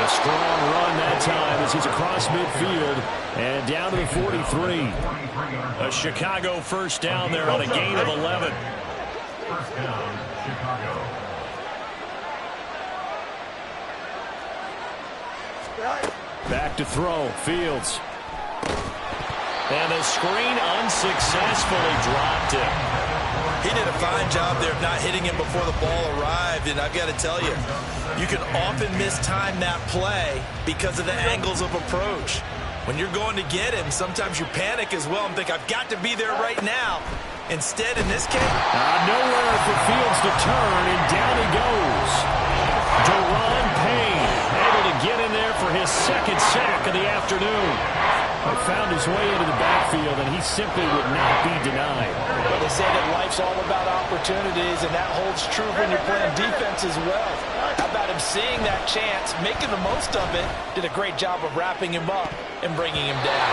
A strong run that time as he's across midfield and down to the 43. A Chicago first down there on a gain of 11. First down, Chicago. Back to throw. Fields. And the screen unsuccessfully dropped him. He did a fine job there of not hitting him before the ball arrived, and I've got to tell you, you can often mistime that play because of the angles of approach. When you're going to get him, sometimes you panic as well and think, I've got to be there right now. Instead, in this case, nowhere for Fields to turn, and down he goes. Deron Payne able to get in there for his second sack of the afternoon. He found his way into the backfield, and he simply would not be denied. Well, they say that life's all about opportunities, and that holds true when you're playing defense as well. How about him seeing that chance, making the most of it, did a great job of wrapping him up and bringing him down.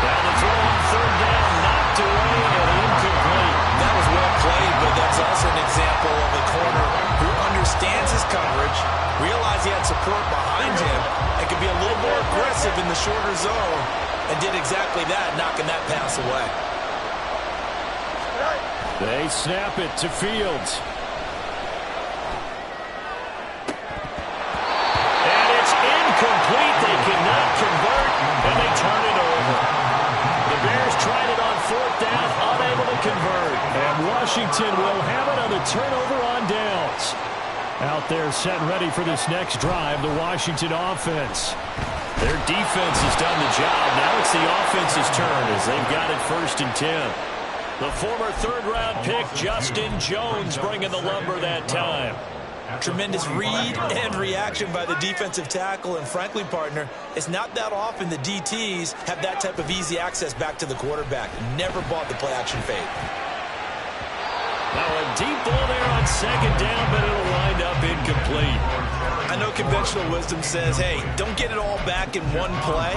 Down the throw on third down, knocked away and incomplete. that was well played, but that's also an example of a corner who understands his coverage, realized he had support behind him, and could be a little more aggressive in the shorter zone, and did exactly that, knocking that pass away. They snap it to Fields. And it's incomplete. They cannot convert, and they turn it over. The Bears tried it on fourth down, unable to convert. And Washington will have it on the turnover on downs. Out there set ready for this next drive, the Washington offense. Their defense has done the job. Now it's the offense's turn as they've got it 1st and 10. The former third-round pick, Justin Jones, bringing the lumber that time. Tremendous read and reaction by the defensive tackle. And frankly, partner, it's not that often the DTs have that type of easy access back to the quarterback. Never bought the play-action fade. Now a deep ball there on 2nd down, but it'll wind up incomplete. I know conventional wisdom says, hey, don't get it all back in one play.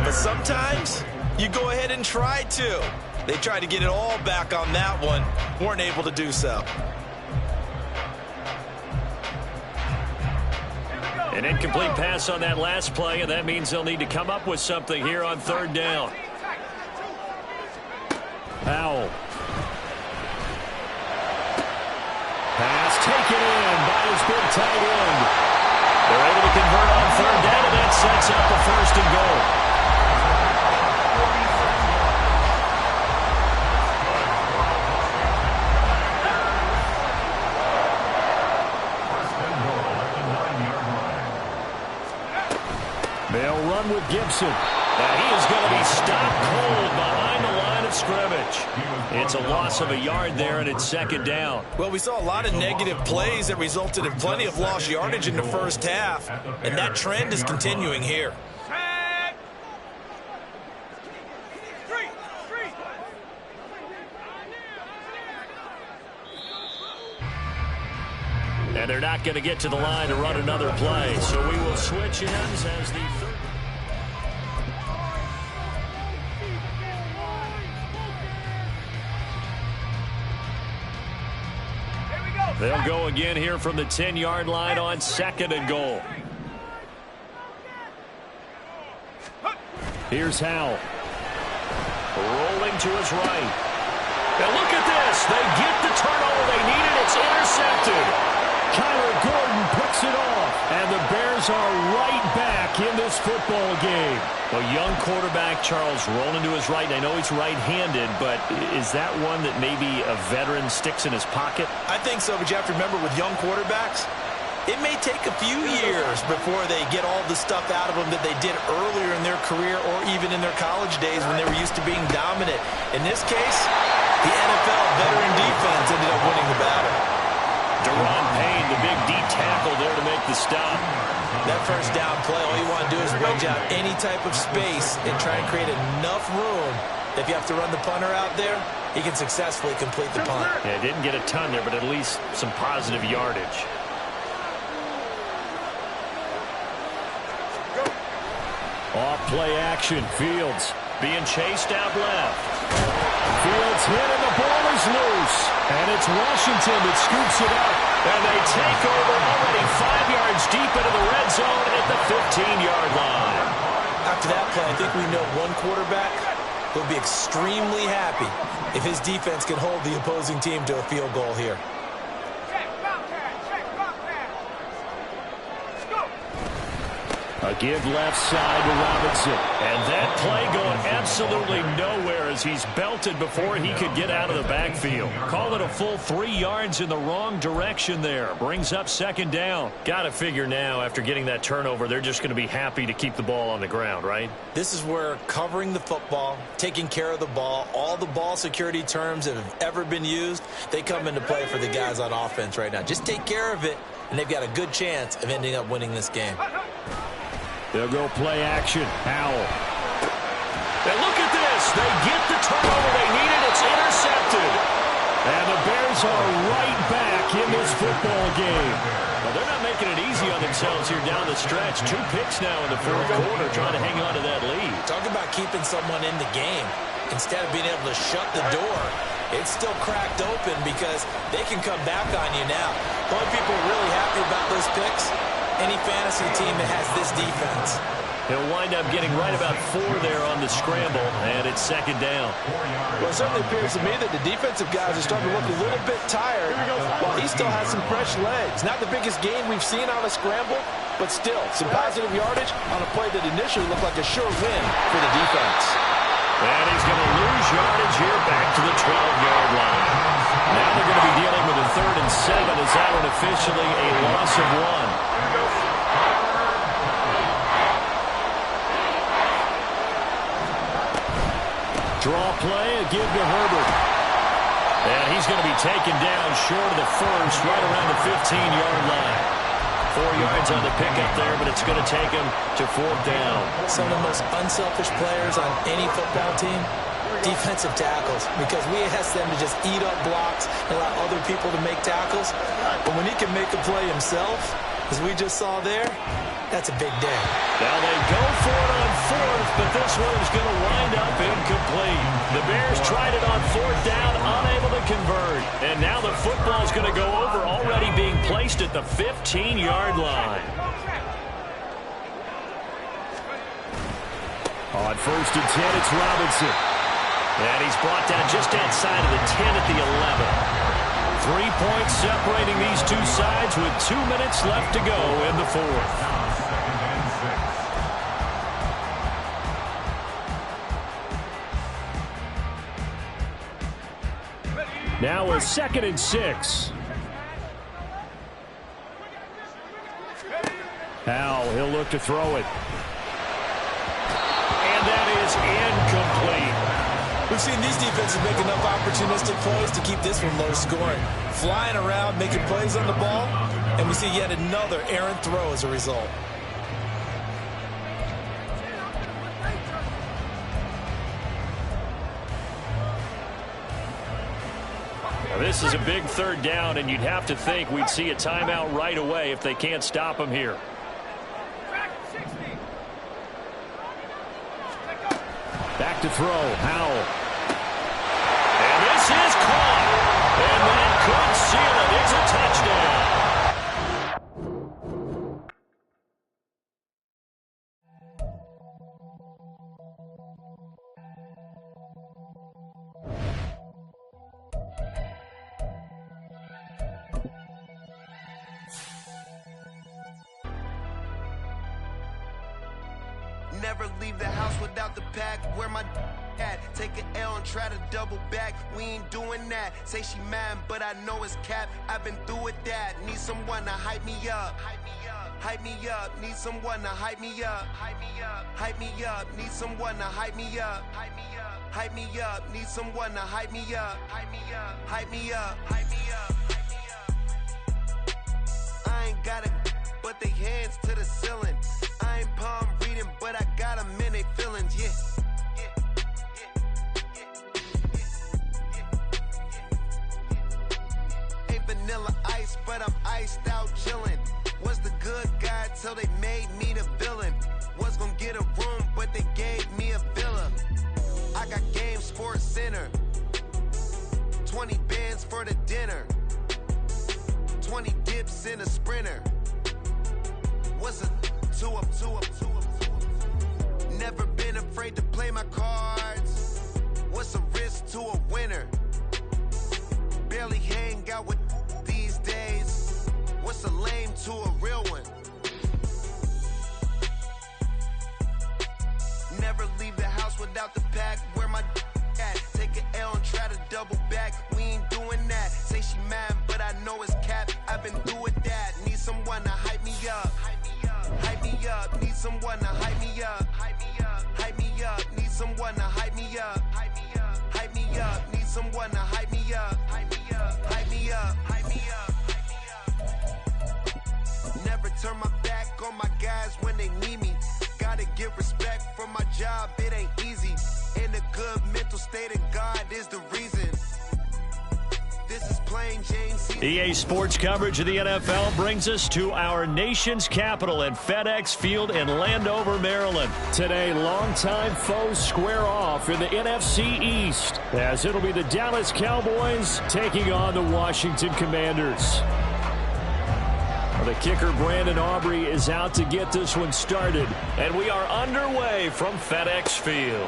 But sometimes you go ahead and try to. They tried to get it all back on that one. Weren't able to do so. An incomplete pass on that last play, and that means they'll need to come up with something here on 3rd down. Powell. Pass taken in by his big tight end. They're able to convert on 3rd down, and that sets up a 1st and goal. They'll run with Gibson. And he is going to be stopped cold behind the line of scrimmage. It's a loss of a yard there, and it's 2nd down. Well, we saw a lot of negative plays that resulted in plenty of lost yardage in the first half, and that trend is continuing here. And they're not going to get to the line to run another play. So we will switch ends as the third. They'll go again here from the 10-yard line on 2nd and goal. Here's Howell. Rolling to his right. And look at this. They get the turnover they needed. It's intercepted. Kyler Gordon picks it off, and the Bears are right back in this football game. A young quarterback, Charles, rolling to his right. I know he's right-handed, but is that one that maybe a veteran sticks in his pocket? I think so, but you have to remember with young quarterbacks, it may take a few years before they get all the stuff out of them that they did earlier in their career or even in their college days when they were used to being dominant. In this case, the NFL veteran defense ended up winning the battle. Deron Payne, the big D tackle there to make the stop. That first down play, all you want to do is wedge out any type of space and try and create enough room. If you have to run the punter out there, he can successfully complete the punt. Yeah, didn't get a ton there, but at least some positive yardage. Off play action. Fields being chased out left. Fields hit and the ball is loose. And it's Washington that scoops it up. And they take over already 5 yards deep into the red zone at the 15-yard line. After that play, I think we know one quarterback will be extremely happy if his defense can hold the opposing team to a field goal here. A give left side to Robinson. And that play going absolutely nowhere as he's belted before he could get out of the backfield. Call it a full 3 yards in the wrong direction there. Brings up second down. Got to figure now after getting that turnover, they're just going to be happy to keep the ball on the ground, right? This is where covering the football, taking care of the ball, all the ball security terms that have ever been used, they come into play for the guys on offense right now. Just take care of it, and they've got a good chance of ending up winning this game. They'll go play action. Howell. And look at this. They get the turnover they needed. It's intercepted. And the Bears are right back in this football game. Well, they're not making it easy on themselves here down the stretch. 2 picks now in the fourth quarter trying to hang on to that lead. Talk about keeping someone in the game. Instead of being able to shut the door, it's still cracked open because they can come back on you now. The only people really happy about those picks, any fantasy team that has this defense. He'll wind up getting right about 4 there on the scramble, and it's second down. Well, it certainly appears to me that the defensive guys are starting to look a little bit tired while he still has some fresh legs. Not the biggest gain we've seen on a scramble, but still some positive yardage on a play that initially looked like a sure win for the defense. And he's going to lose yardage here back to the 12-yard line. Now they're going to be dealing with a 3rd and 7 as that one officially a loss of 1. Draw play, a give to Herbert. And he's going to be taken down short of the first, right around the 15-yard line. 4 yards on the pickup there, but it's going to take him to 4th down. Some of the most unselfish players on any football team, defensive tackles, because we ask them to just eat up blocks and allow other people to make tackles. But when he can make a play himself, as we just saw there, that's a big day. Now they go for it on 4th, but this one's going to wind up incomplete. The Bears tried it on 4th down, unable to convert. And now the football's going to go over, already being placed at the 15-yard line. On 1st and 10, it's Robinson. And he's brought down just outside of the 10 at the 11. 3 points separating these two sides with 2 minutes left to go in the 4th. Now a 2nd and 6. Howell, he'll look to throw it. And that is incomplete. We've seen these defenses make enough opportunistic plays to keep this one low scoring. Flying around, making plays on the ball, and we see yet another errant throw as a result. Well, this is a big 3rd down, and you'd have to think we'd see a timeout right away if they can't stop him here. Back to throw, Howell. And this is caught. And that could seal it. It's a touchdown. Never leave the house without the pack. Where my at? Take an L and try to double back. We ain't doing that. Say she mad, but I know it's cap. I've been through with that. Need someone to hype me up. Hype me up. Hype me up. Need someone to hype me up. Hype me up. Hype me up. Need someone to hype me up. Hype me up. Hype me up. Need someone to hype me up. Hype me up. Hype me up. Hype me up. Hype me up. I ain't got it, but they hands to the ceiling. I ain't palm reading, but I got them in they feelings, yeah. Ain't vanilla ice, but I'm iced out chillin'. Was the good guy till they made me the villain. Was gonna get a room, but they gave me a villa. I got Game Sports Center. 20 bands for the dinner. 20 dips in a Sprinter. What's a two up? Never been afraid to play my cards. What's a risk to a winner? Barely hang out with these days. What's a lame to a real one? Never leave the house without the pack. Where my at? Take an L and try to double back. We ain't doing that. Say she mad, but I know it's cap. I've been through with that. Need someone to hype me up. Hype me up. Need someone to hype me up. Hype me up. Need someone to hype me up. Hype me up. Need someone to hype me up. Hype me up. Never turn my back on my guys when they need me. Gotta give respect for my job, it ain't easy. In a good mental state, and God is the reason. This is plain Jane. EA Sports coverage of the NFL brings us to our nation's capital at FedEx Field in Landover, Maryland. Today, longtime foes square off in the NFC East, as it'll be the Dallas Cowboys taking on the Washington Commanders. The kicker, Brandon Aubrey, is out to get this one started. And we are underway from FedEx Field.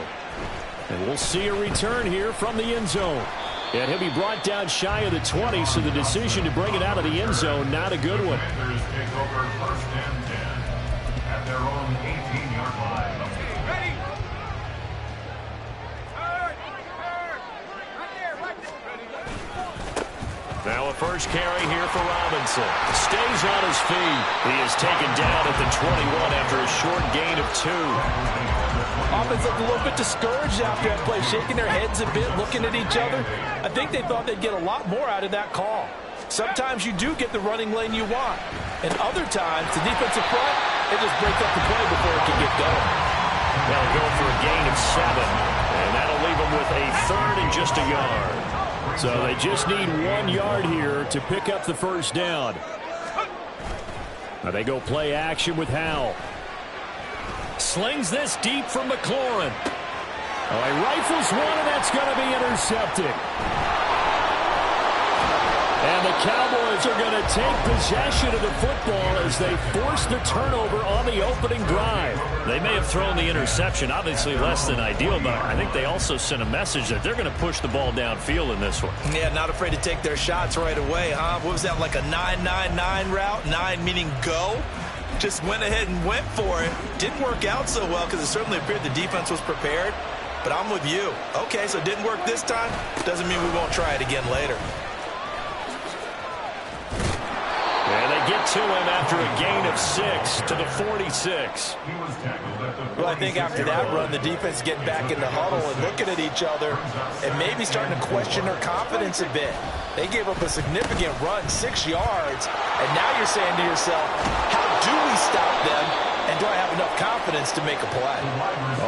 And we'll see a return here from the end zone. And he'll be brought down shy of the 20, so the decision to bring it out of the end zone, not a good one. Commanders take over first and 10 at their own 18-yard line. Ready? Now a first carry here for Robinson. Stays on his feet. He is taken down at the 21 after a short gain of 2. Offense looked a little bit discouraged after that play, shaking their heads a bit, looking at each other. I think they thought they'd get a lot more out of that call. Sometimes you do get the running lane you want, and other times the defensive front, it just breaks up the play before it can get going. They'll go for a gain of 7, and that'll leave them with a third and just a yard. So they just need 1 yard here to pick up the first down. Now they go play action with Howell. Slings this deep from McLaurin. Oh, he rifles one, and that's going to be intercepted. And the Cowboys are going to take possession of the football as they force the turnover on the opening drive. They may have thrown the interception, obviously less than ideal, but I think they also sent a message that they're going to push the ball downfield in this one. Yeah, not afraid to take their shots right away, huh? What was that, like a 9-9-9 route? 9 meaning go? Just went ahead and went for it. Didn't work out so well because it certainly appeared the defense was prepared. But I'm with you. Okay, so it didn't work this time. Doesn't mean we won't try it again later. And they get to him after a gain of 6 to the 46. Well, I think after that run, the defense getting back in the huddle and looking at each other and maybe starting to question their confidence a bit. They gave up a significant run, 6 yards, and now you're saying to yourself, how do we stop them, and do I have enough confidence to make a play?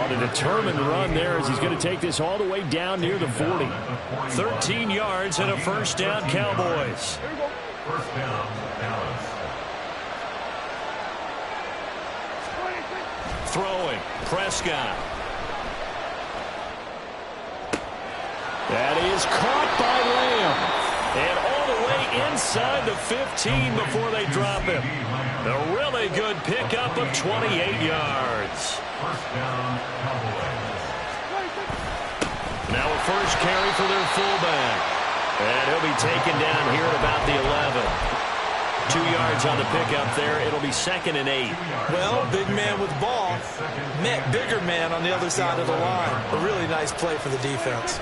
On a determined run there as he's going to take this all the way down near the 40. 13 yards and a first down, Cowboys. First down, Dallas. Throwing, Prescott. That is caught by Lamb. And all the way inside the 15 before they drop him. A really good pickup of 28 yards. First down, Cowboys. Now a first carry for their fullback. And he'll be taken down here at about the 11. 2 yards on the pickup there. It'll be 2nd and 8. Well, big man with ball met bigger man on the other side of the line. A really nice play for the defense.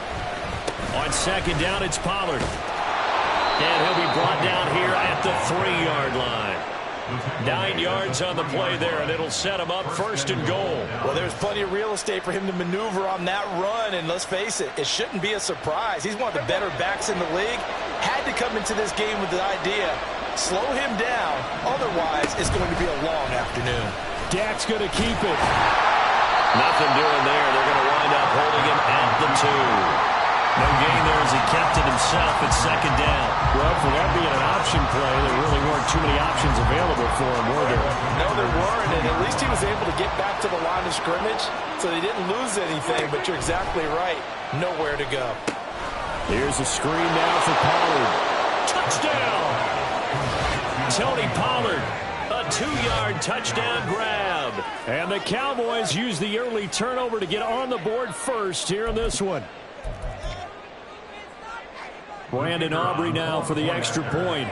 On 2nd down, it's Pollard. And he'll be brought down here at the 3-yard line. 9 yards on the play there, and it'll set him up 1st and goal. Well, there's plenty of real estate for him to maneuver on that run, and let's face it, it shouldn't be a surprise. He's one of the better backs in the league. Had to come into this game with the idea, slow him down, otherwise it's going to be a long afternoon. Dak's going to keep it. Nothing doing there. They're going to wind up holding him at the 2. No gain there as he kept it himself at second down. Well, for that being an option play, there really weren't too many options available for him, were there? No, there weren't, and at least he was able to get back to the line of scrimmage, so they didn't lose anything, but you're exactly right. Nowhere to go. Here's a screen now for Pollard. Touchdown! Tony Pollard, a 2-yard touchdown grab. And the Cowboys use the early turnover to get on the board first here in this one. Brandon Aubrey now for the extra point.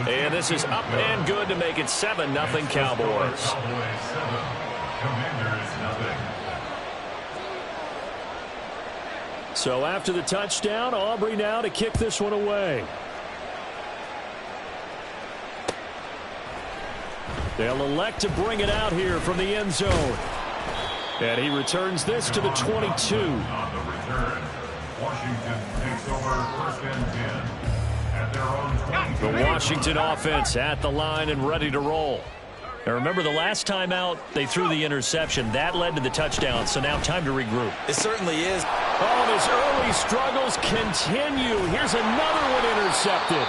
And this is up and good to make it 7-0 Cowboys. So after the touchdown, Aubrey now to kick this one away. They'll elect to bring it out here from the end zone. And he returns this to the 22. On the return, Washington takes over first and 10 at their own 20. The Washington offense at the line and ready to roll. Now remember, the last time out, they threw the interception. That led to the touchdown, so now time to regroup. It certainly is. Oh, and his early struggles continue. Here's another one intercepted.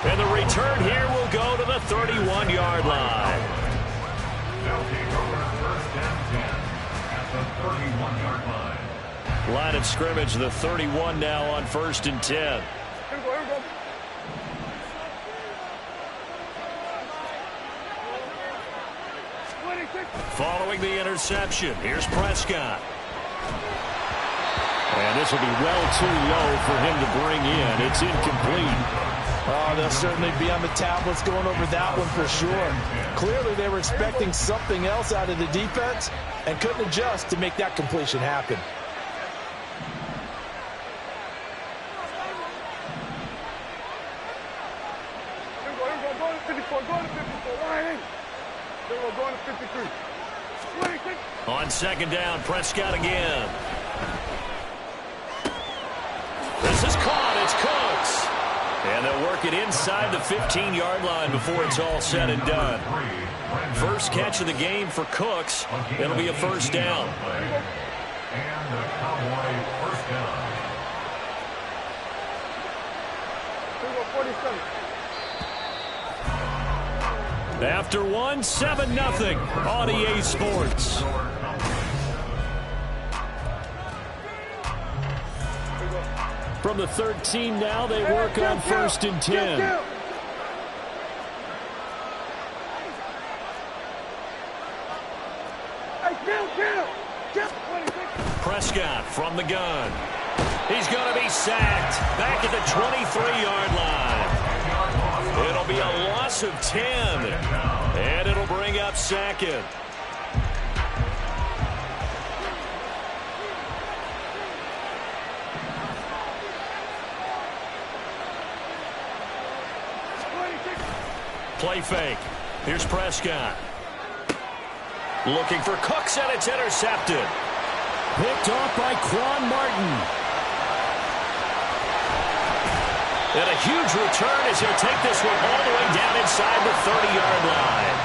And the return here will go to the 31-yard line. They'll take over first and 10 at the 31-yard line. Line of scrimmage, the 31 now on first and 10. Following the interception, here's Prescott. And this will be well too low for him to bring in. It's incomplete. Oh, they'll certainly be on the tablets going over that one for sure. Clearly, they were expecting something else out of the defense and couldn't adjust to make that completion happen. On second down, Prescott again. This is caught. It's Cooks. And they'll work it inside the 15-yard line before it's all said and done. First catch of the game for Cooks. It'll be a first down. And the Cowboy first down. After one, 7-0 on EA Sports. From the 13 now, they work on first and 10. Prescott from the gun. He's going to be sacked back at the 23-yard line. It'll be a loss of 10, and it'll bring up second. Play fake. Here's Prescott. Looking for Cooks, and it's intercepted. Picked off by Quan Martin. And a huge return as he'll take this one all the way down inside the 30-yard line.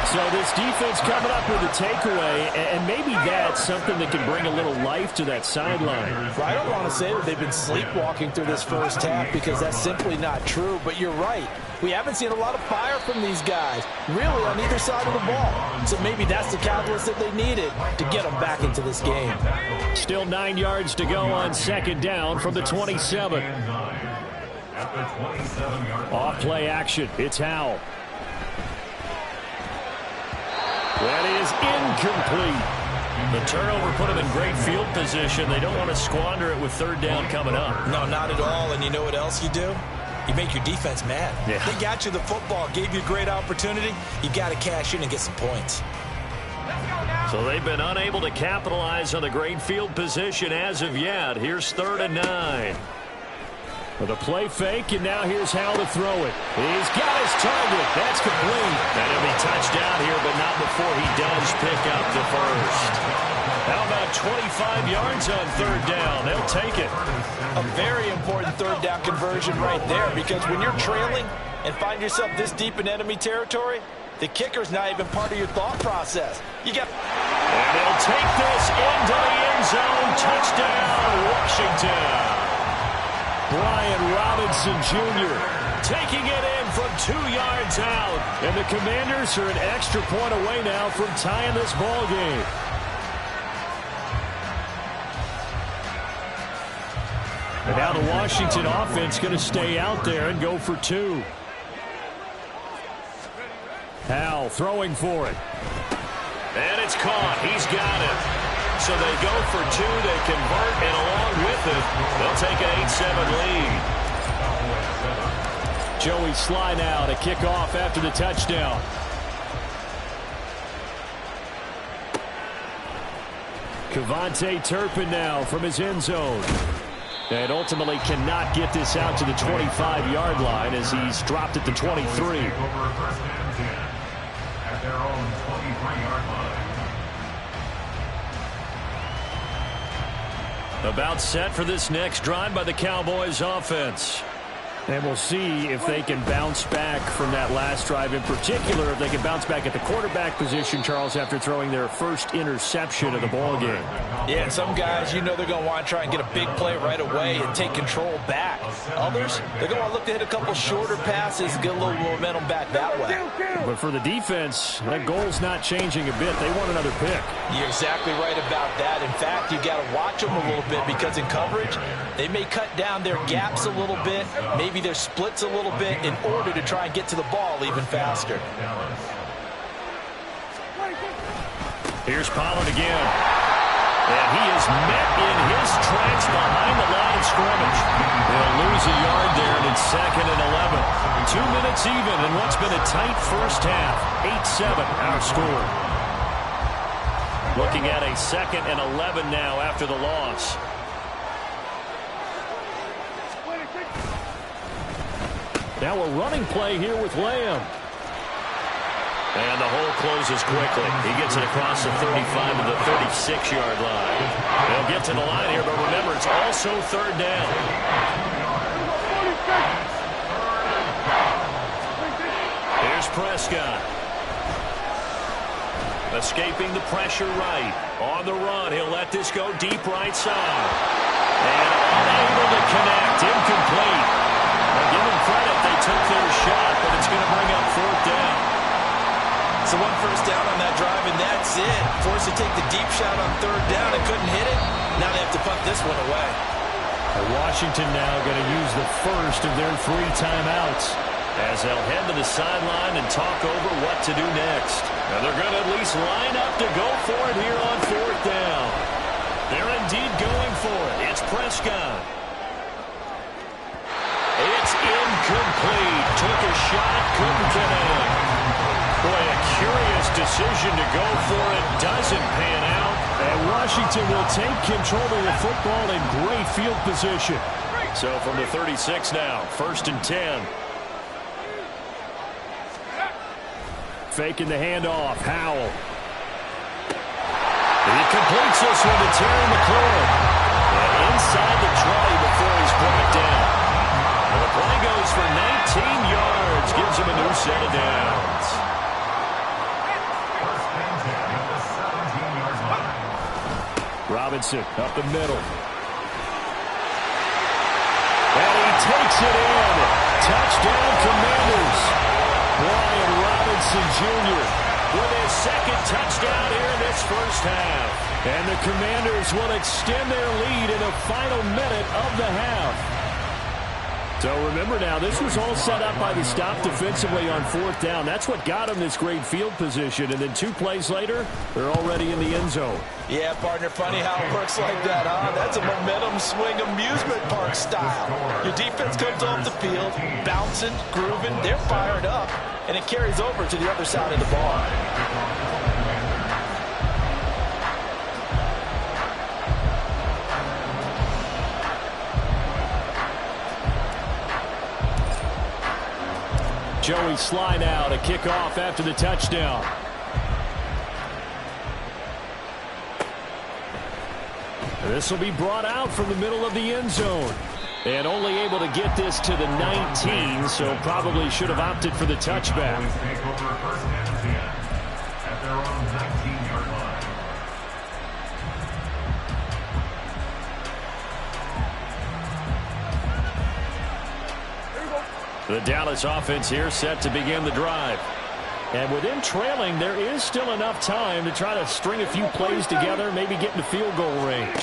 So this defense coming up with a takeaway, and maybe that's something that can bring a little life to that sideline. Well, I don't want to say that they've been sleepwalking through this first half because that's simply not true, but you're right. We haven't seen a lot of fire from these guys, really, on either side of the ball. So maybe that's the catalyst that they needed to get them back into this game. Still 9 yards to go on second down from the 27. Off play action. It's Howell. That is incomplete. The turnover put them in great field position. They don't want to squander it with third down coming up. No, not at all. And you know what else you do? You make your defense mad. Yeah. They got you the football, gave you a great opportunity. You got to cash in and get some points. So they've been unable to capitalize on the great field position as of yet. Here's 3rd and 9. With a play fake, and now here's how to throw it. He's got his target. That's complete. And he'll be touchdown here, but not before he does pick up the first. How about 25 yards on 3rd down? They'll take it. A very important 3rd down conversion right there, because when you're trailing and find yourself this deep in enemy territory, the kicker's not even part of your thought process. You got... And he'll take this into the end zone. Touchdown, Washington. Brian Robinson Jr. taking it in from 2 yards out. And the Commanders are an extra point away now from tying this ball game. And now the Washington offense going to stay out there and go for 2. Howell throwing for it. And it's caught. He's got it. So they go for 2. They convert, and along with it, they'll take an 8-7 lead. Joey Sly now to kick off after the touchdown. Kevontae Turpin now from his end zone. And ultimately cannot get this out to the 25-yard line as he's dropped at the 23. At their own 23-yard line. About set for this next drive by the Cowboys offense. And we'll see if they can bounce back from that last drive. In particular, if they can bounce back at the quarterback position, Charles, after throwing their first interception of the ball game. Yeah, and some guys, you know they're going to want to try and get a big play right away and take control back. Others, they're going to look to hit a couple shorter passes and get a little momentum back that way. But for the defense, that goal's not changing a bit. They want another pick. You're exactly right about that. In fact, you got to watch them a little bit because in coverage, they may cut down their gaps a little bit, maybe their splits a little bit in order to try and get to the ball even faster. Here's Pollard again. And he is met in his tracks behind the line of scrimmage. They'll lose a yard there, and it's 2nd and 11. 2 minutes even in what's been a tight first half. 8-7 our score. Looking at a 2nd and 11 now after the loss. Now a running play here with Lamb. And the hole closes quickly. He gets it across the 35 to the 36-yard line. They'll get to the line here, but remember, it's also 3rd down. Here's Prescott. Escaping the pressure right. On the run, he'll let this go deep right side. And unable to connect. Incomplete. Now, give them credit. They took their shot, but it's going to bring up 4th down. So 1 first down on that drive, and that's it. Forced to take the deep shot on 3rd down and couldn't hit it. Now they have to punt this one away. Washington now going to use the first of their 3 timeouts as they'll head to the sideline and talk over what to do next. Now they're going to at least line up to go for it here on 4th down. They're indeed going for it. It's Prescott. It's incomplete. Took a shot, couldn't connect. Boy, a curious decision to go for it. Doesn't pan out. And Washington will take control of the football in great field position. So from the 36 now, 1st and 10. Faking the handoff. Howell. He completes this one to Terry McLaurin. And inside the 20 before he's brought down. And the play goes for 19 yards. Gives him a new set of downs. Robinson up the middle. And he takes it in. Touchdown, Commanders. Brian Robinson Jr. with his 2nd touchdown here in this first half. And the Commanders will extend their lead in the final minute of the half. So remember now, this was all set up by the stop defensively on 4th down. That's what got them this great field position. And then 2 plays later, they're already in the end zone. Yeah, partner, funny how it works like that, huh? That's a momentum swing amusement park style. Your defense comes off the field, bouncing, grooving, they're fired up, and it carries over to the other side of the ball. Joey Sly now to kick off after the touchdown. This will be brought out from the middle of the end zone. And only able to get this to the 19, so probably should have opted for the touchback. The Dallas offense here set to begin the drive. And with them trailing, there is still enough time to try to string a few plays together, maybe get into field goal range.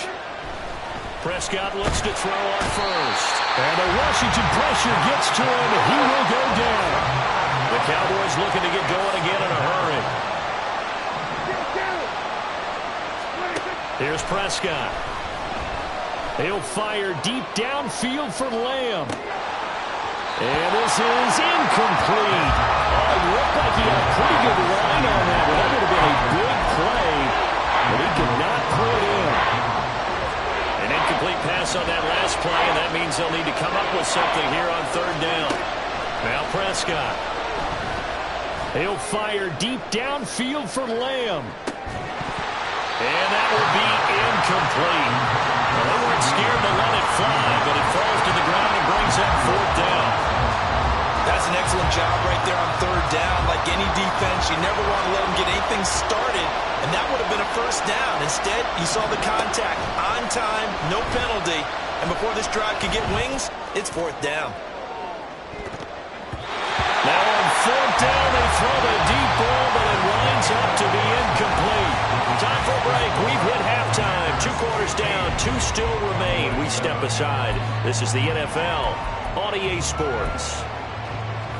Prescott looks to throw on first. And the Washington pressure gets to him. He will go down. The Cowboys looking to get going again in a hurry. Here's Prescott. He'll fire deep downfield for Lamb. And this is incomplete. Oh, it looked like he had a pretty good line on that. That would have been a big play, but he could not pull it in. An incomplete pass on that last play, and that means they'll need to come up with something here on third down. Now Prescott. He'll fire deep downfield for Lamb. And that will be incomplete. Well, they weren't scared to let it fly, but it falls to the ground and brings up fourth down. That's an excellent job right there on third down. Like any defense, you never want to let them get anything started, and that would have been a first down. Instead, you saw the contact on time, no penalty, and before this drive could get wings, it's fourth down. Now on fourth down, they throw the deep ball, but it winds up to be incomplete. Time for a break. We've hit halftime. 2 quarters down, 2 still remain. We step aside. This is the NFL on EA Sports.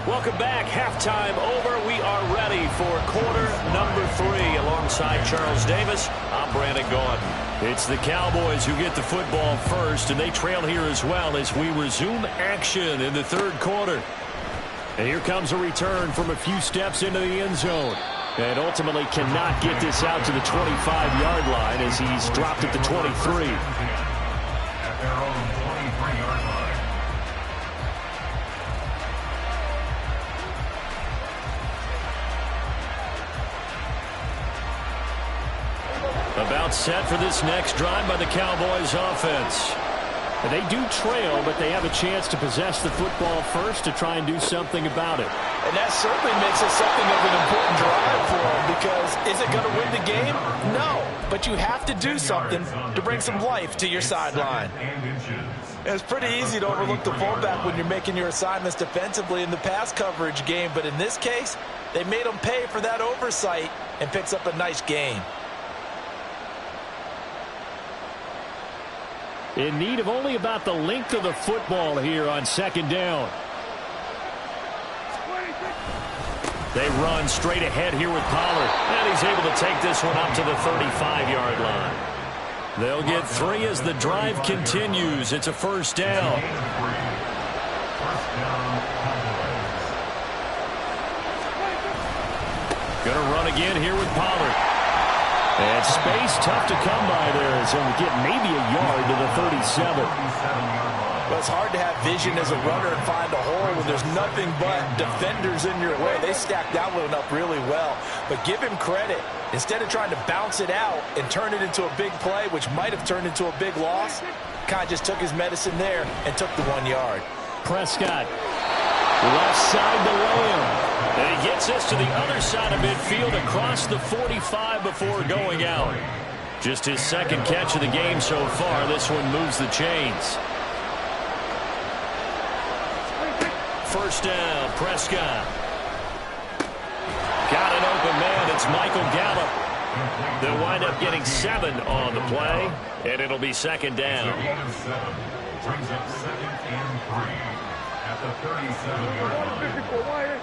Welcome back. Halftime over. We are ready for quarter number 3. Alongside Charles Davis, I'm Brandon Gaudin. It's the Cowboys who get the football first, and they trail here as well as we resume action in the third quarter. And here comes a return from a few steps into the end zone. And ultimately cannot get this out to the 25-yard line as he's dropped at the 23. At their own 23-yard line. About set for this next drive by the Cowboys offense. And they do trail, but they have a chance to possess the football first to try and do something about it. And that certainly makes it something of an important drive for them, because is it going to win the game? No, but you have to do something to bring some life to your sideline. It's pretty easy to overlook the fullback when you're making your assignments defensively in the pass coverage game, but in this case, they made them pay for that oversight and picks up a nice gain. In need of only about the length of the football here on second down. They run straight ahead here with Pollard. And he's able to take this one up to the 35-yard line. They'll get 3 as the drive continues. It's a first down. Going to run again here with Pollard. And space tough to come by there as he'll get maybe a yard to the 37. But it's hard to have vision as a runner and find a hole when there's nothing but defenders in your way. They stacked that one up really well. But give him credit. Instead of trying to bounce it out and turn it into a big play, which might have turned into a big loss, Kai just took his medicine there and took the 1 yard. Prescott, left side to Lamb. And he gets us to the other side of midfield across the 45 before going out. Just his second catch of the game so far. This one moves the chains. First down, Prescott. Got an open man. It's Michael Gallup. They'll wind up getting 7 on the play, and it'll be second down. Brings up 2nd and 3 at the 37-yard line.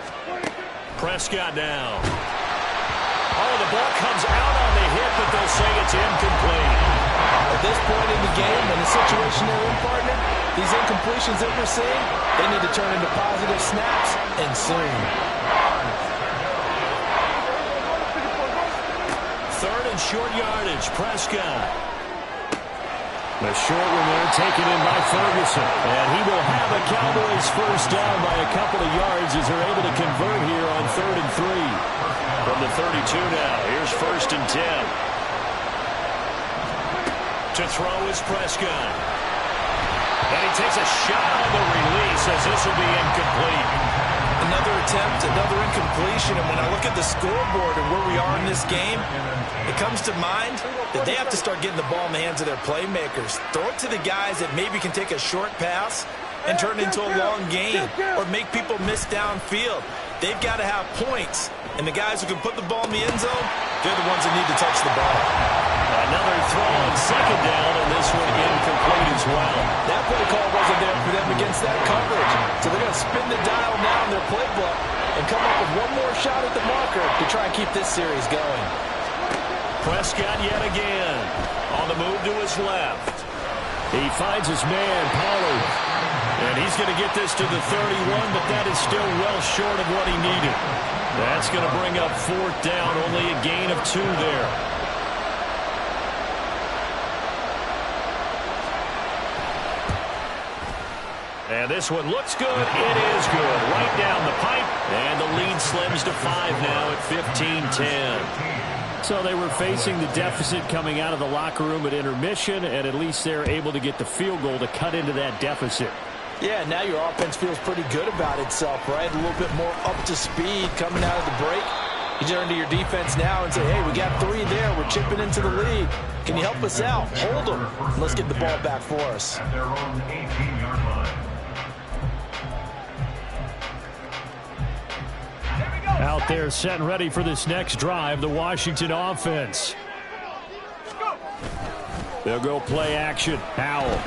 Prescott now. Oh, the ball comes out on the hit, but they'll say it's incomplete. At this point in the game, in the situation they're in, partner, these incompletions that we're seeing, they need to turn into positive snaps, and soon. 3rd and short yardage, Prescott. The short one there taken in by Ferguson. And he will have a Cowboys first down by a couple of yards as they're able to convert here on 3rd and 3. From the 32 now, here's 1st and 10. To throw is Prescott. And he takes a shot on the release as this will be incomplete. Another attempt, another incompletion, and when I look at the scoreboard and where we are in this game, it comes to mind that they have to start getting the ball in the hands of their playmakers. Throw it to the guys that maybe can take a short pass and turn it into a long game or make people miss downfield. They've got to have points, and the guys who can put the ball in the end zone, they're the ones that need to touch the ball. Another throw on second down, and this one incomplete as well. That play call wasn't there for them against that coverage. So they're going to spin the dial now in their playbook and come up with one more shot at the marker to try and keep this series going. Prescott yet again on the move to his left. He finds his man, Pollard. And he's going to get this to the 31, but that is still well short of what he needed. That's going to bring up fourth down, only a gain of 2 there. And this one looks good. It is good. Right down the pipe. And the lead slims to 5 now at 15-10. So they were facing the deficit coming out of the locker room at intermission, and at least they're able to get the field goal to cut into that deficit. Yeah, now your offense feels pretty good about itself, right? A little bit more up to speed coming out of the break. You turn to your defense now and say, hey, we got 3 there. We're chipping into the lead. Can you help us out? Hold them. Let's get the ball back for us. At their own 18-yard line. Out there set and ready for this next drive, the Washington offense. They'll go play action. Howell.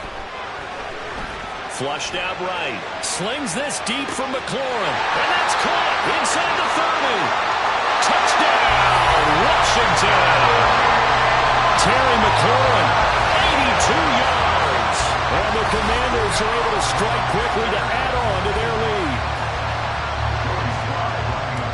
Flushed out right. Slings this deep from McLaurin. And that's caught inside the 30. Touchdown, Washington. Terry McLaurin, 82 yards. And the Commanders are able to strike quickly to add on to their lead.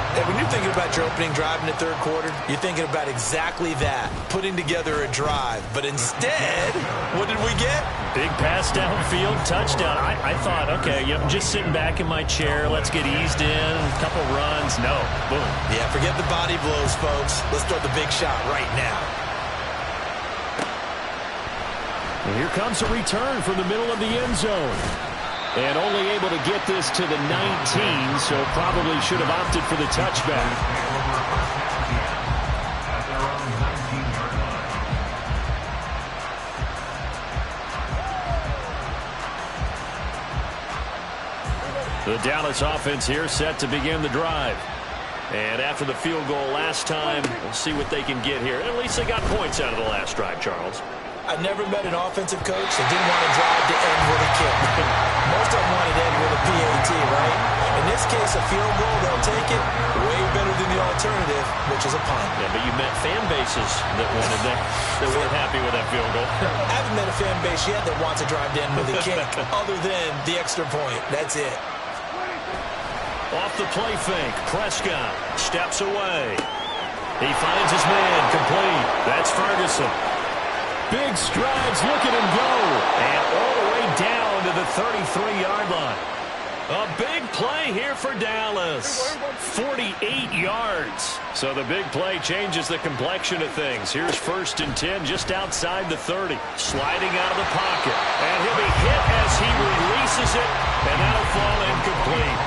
And when you're thinking about your opening drive in the third quarter, you're thinking about exactly that, putting together a drive. But instead, what did we get? Big pass downfield, touchdown. I thought, okay, I'm just sitting back in my chair. Let's get eased in, a couple runs. No, boom. Yeah, forget the body blows, folks. Let's throw the big shot right now. And here comes a return from the middle of the end zone. And only able to get this to the 19, so probably should have opted for the touchback. The Dallas offense here set to begin the drive. And after the field goal last time, we'll see what they can get here. At least they got points out of the last drive, Charles. I've never met an offensive coach that didn't want to drive to end with a kick. Most of them wanted to end with a PAT, right? In this case, a field goal, they'll take it. Way better than the alternative, which is a punt. Yeah, but you met fan bases that wanted that weren't happy with that field goal. I haven't met a fan base yet that wants to drive to end with a kick, other than the extra point. That's it. Off the play fake, Prescott steps away. He finds his man, complete. That's Ferguson. Big strides, look at him go. And all the way down to the 33-yard line. A big play here for Dallas. 48 yards. So the big play changes the complexion of things. Here's 1st and 10 just outside the 30. Sliding out of the pocket. And he'll be hit as he releases it. And that'll fall incomplete.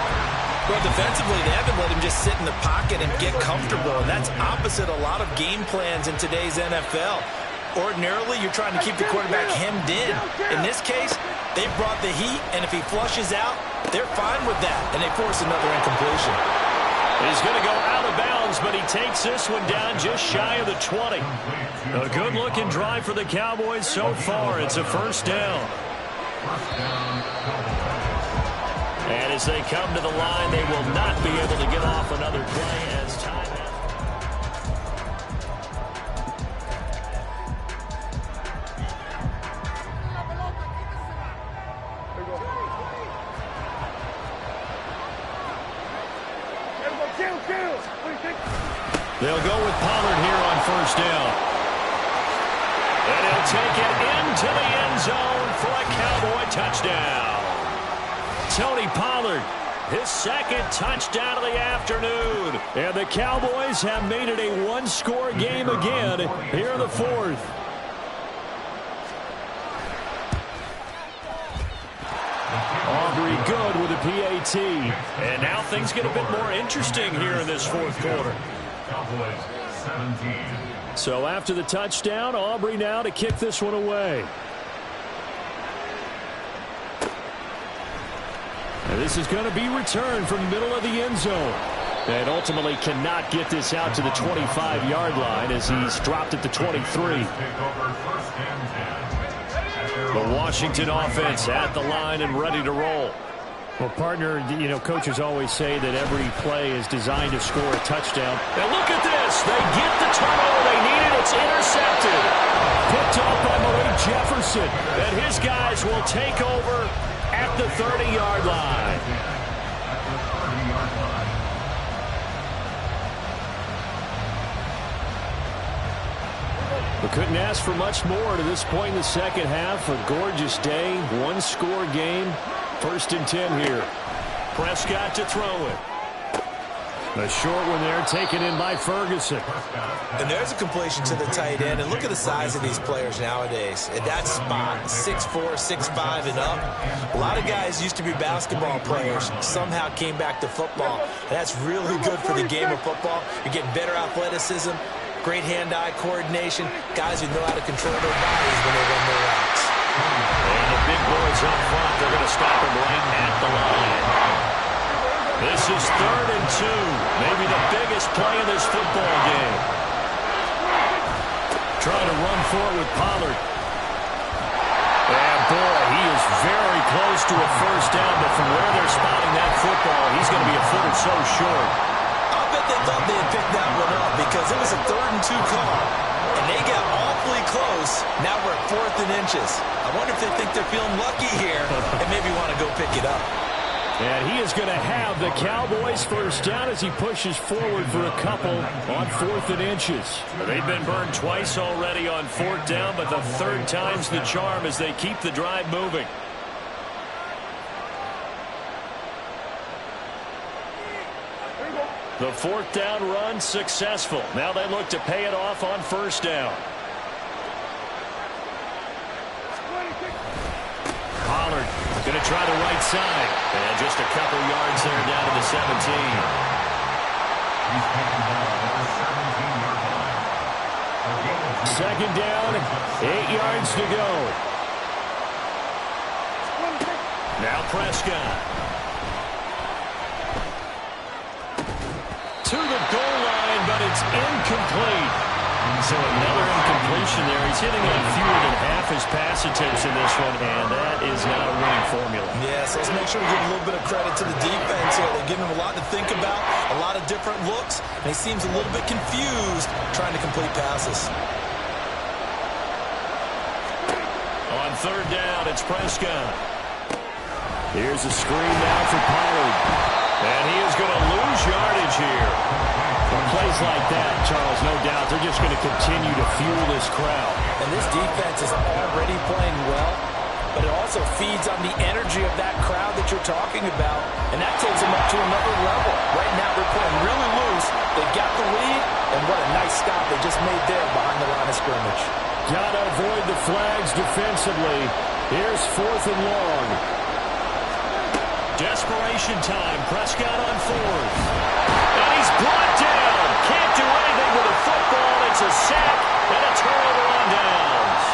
Well, defensively, they haven't let him just sit in the pocket and get comfortable. And that's opposite a lot of game plans in today's NFL. Ordinarily, you're trying to keep the quarterback hemmed in. In this case, they brought the heat, and if he flushes out, they're fine with that, and they force another incompletion. He's going to go out of bounds, but he takes this one down just shy of the 20. A good-looking drive for the Cowboys so far. It's a 1st down. And as they come to the line, they will not be able to get off another play as time. They'll go with Pollard here on 1st down. And he'll take it into the end zone for a Cowboy touchdown. Tony Pollard, his 2nd touchdown of the afternoon. And the Cowboys have made it a one-score game again here in the 4th. Aubrey good with a PAT. And now things get a bit more interesting here in this 4th quarter. Cowboys 17. So after the touchdown, Aubrey now to kick this one away. And this is going to be returned from the middle of the end zone. And ultimately cannot get this out to the 25-yard line as he's dropped at the 23. The Washington offense at the line and ready to roll. Well, partner, you know, coaches always say that every play is designed to score a touchdown. And look at this. They get the turnover they needed. It's intercepted. Picked off by Malik Jefferson. And his guys will take over at the 30-yard line. We couldn't ask for much more to this point in the second half. A gorgeous day, one-score game. 1st and 10 here. Prescott to throw it. A short one there, taken in by Ferguson. And there's a completion to the tight end. And look at the size of these players nowadays. At that spot, 6'4", 6'5", and up. A lot of guys used to be basketball players, somehow came back to football. And that's really good for the game of football. You're getting better athleticism, great hand-eye coordination, guys who know how to control their bodies when they run their routes. And the big boys up front, they're going to stop him right at the line. This is 3rd and 2. Maybe the biggest play of this football game. Trying to run for it with Pollard. And boy, he is very close to a first down, but from where they're spotting that football, he's going to be a foot or so short. I bet they thought they had picked that one up because it was a 3rd and 2 call. And they got awfully close. Now we're at 4th and inches. I wonder if they think they're feeling lucky here and maybe want to go pick it up. And he is going to have the Cowboys first down as he pushes forward for a couple on 4th and inches. They've been burned twice already on 4th down, but the 3rd time's the charm as they keep the drive moving. The 4th down run successful. Now they look to pay it off on 1st down. Pollard going to try the right side. And just a couple yards there down to the 17. Second down, 8 yards to go. Now Prescott. To the goal line, but it's incomplete. So another incompletion there. He's hitting on fewer than half his pass attempts in this one, and that is not a winning formula. Yes, let's make sure we give a little bit of credit to the defense here. They're giving him a lot to think about, a lot of different looks, and he seems a little bit confused trying to complete passes. On 3rd down, it's Prescott. Here's a screen now for Pollard. And he is going to lose yardage here. Well, plays like that, Charles, no doubt, they're just going to continue to fuel this crowd. And this defense is already playing well, but it also feeds on the energy of that crowd that you're talking about, and that takes them up to another level. Right now they're playing really loose. They got the lead, and what a nice stop they just made there behind the line of scrimmage. Got to avoid the flags defensively. Here's 4th and long. Desperation time. Prescott on 4th. And he's brought down. Can't do anything with a football. It's a sack and a turnover on downs.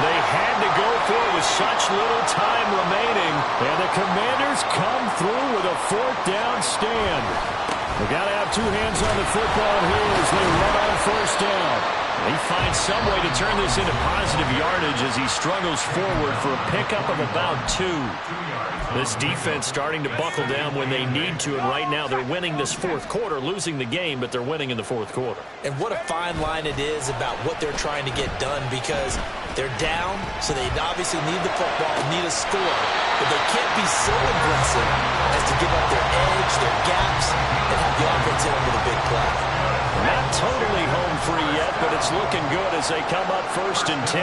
They had to go for it with such little time remaining. And the Commanders come through with a 4th down stand. They've got to have 2 hands on the football here as they run on 1st down. He finds some way to turn this into positive yardage as he struggles forward for a pickup of about 2. This defense starting to buckle down when they need to, and right now they're winning this 4th quarter, losing the game, but they're winning in the 4th quarter. And what a fine line it is about what they're trying to get done because they're down, so they obviously need the football, need a score, but they can't be so aggressive as to give up their edge, their gaps, and have the offense hit them with a big play. Not totally home free yet, but it's looking good as they come up 1st and 10.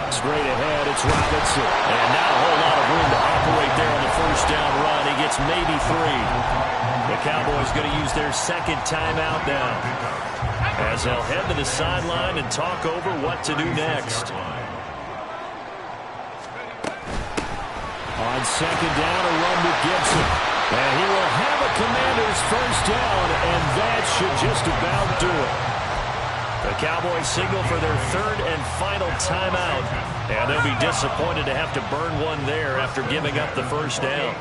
Straight ahead, it's Robinson. And not a whole lot of room to operate there on the 1st down run. He gets maybe 3. The Cowboys going to use their 2nd timeout now, as they'll head to the sideline and talk over what to do next. On 2nd down, a run with Gibson. And he will have a Commanders 1st down, and that should just about do it. The Cowboys signal for their third and final timeout. And they'll be disappointed to have to burn one there after giving up the first down.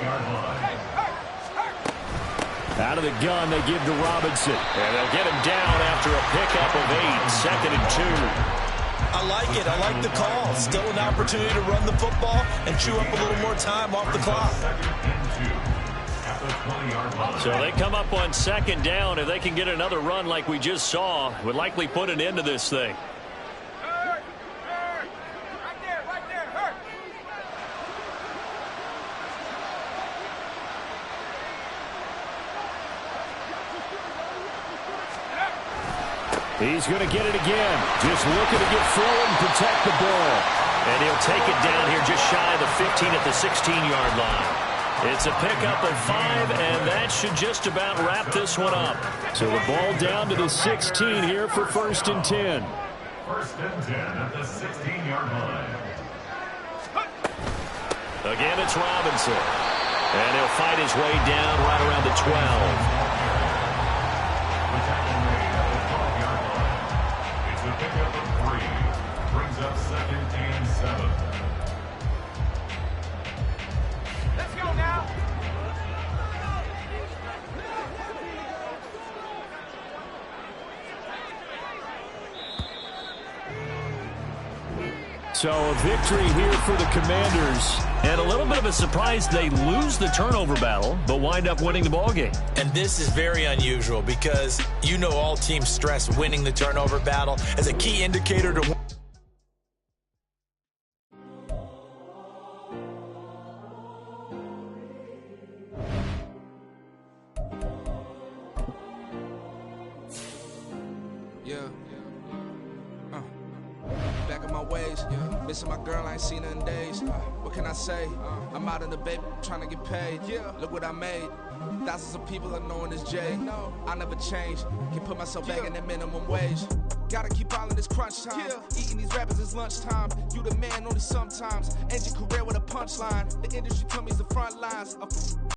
Out of the gun, they give to Robinson. And they'll get him down after a pickup of 8, 2nd and 2. I like it. I like the call. Still an opportunity to run the football and chew up a little more time off the clock. So they come up on 2nd down. If they can get another run like we just saw, would likely put an end to this thing. He's going to get it again. Just looking to get forward and protect the ball. And he'll take it down here just shy of the 15 at the 16-yard line. It's a pickup of 5, and that should just about wrap this one up. So the ball down to the 16 here for 1st and 10. 1st and 10 at the 16-yard line. Again, it's Robinson. And he'll fight his way down right around the 12. Pickup of 3 brings up 2nd and 7. Let's go now. So a victory here for the Commanders. And a little bit of a surprise, they lose the turnover battle, but wind up winning the ballgame. And this is very unusual because you know all teams stress winning the turnover battle as a key indicator to back in my ways, missing my girl, I ain't seen her in days. What can I say? I'm out in the baby, trying to get paid. Look what I made. Thousands of people are knowing this Jay. I never change. Can put myself back in that minimum wage. Gotta keep all in this crunch time. Eating these rappers is lunchtime. You the man only sometimes. End your career with a punchline. The industry tell me the front lines.